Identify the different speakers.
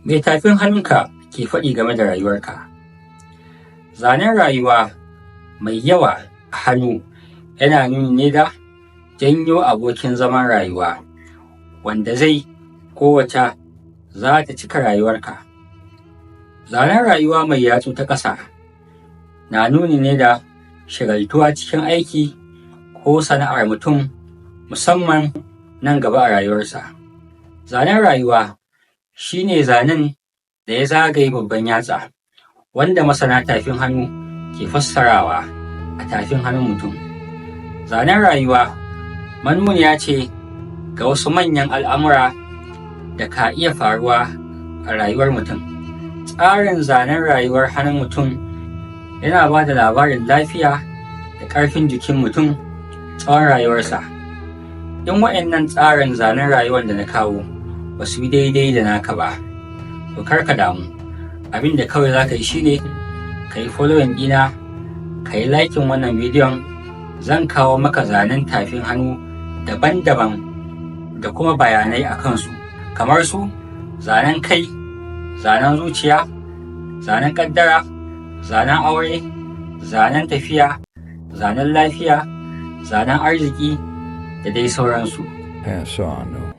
Speaker 1: Me tafin hannunka ke faɗi game da rayuwarka? Zanen rayuwa mai yawa a hannu yana nuni ne da janyo abokin zaman rayuwa wanda zai ko wata za ta cika rayuwarka. Zanen rayuwa mai yatsu ta ƙasa na nuni ne da shagaltuwa cikin aiki ko sana'ar mutum musamman nan gaba a rayuwarsa. Zanen rayuwa shi ne zanen da ya zagaye babban yatsa wanda masana tafin hannu ke fassarawa a tafin hannun mutum. Zanen rayuwa manuniya ce ga wasu manyan al'amura da ka iya faruwa a rayuwar mutum. Tsarin zanen rayuwar hannun mutum yana ba da labarin lafiya da ƙarfin jikin mutum tsawon rayuwarsa. In waɗannan tsarin zanen rayuwar da na kawo ba su yi daidai da naka ba, to kar ka damu. Abin da kawai za ka yi shine ka yi following ɗina, ka yi liking wannan bidiyon. Zan kawo maka zanen tafin hannu daban-daban da kuma bayanai a kansu, kamar su zanen kai, zanen zuciya, zanen ƙaddara, zanen aure, zanen tafiya, zanen lafiya, zanen arziki da dai sauransu.
Speaker 2: Pass on.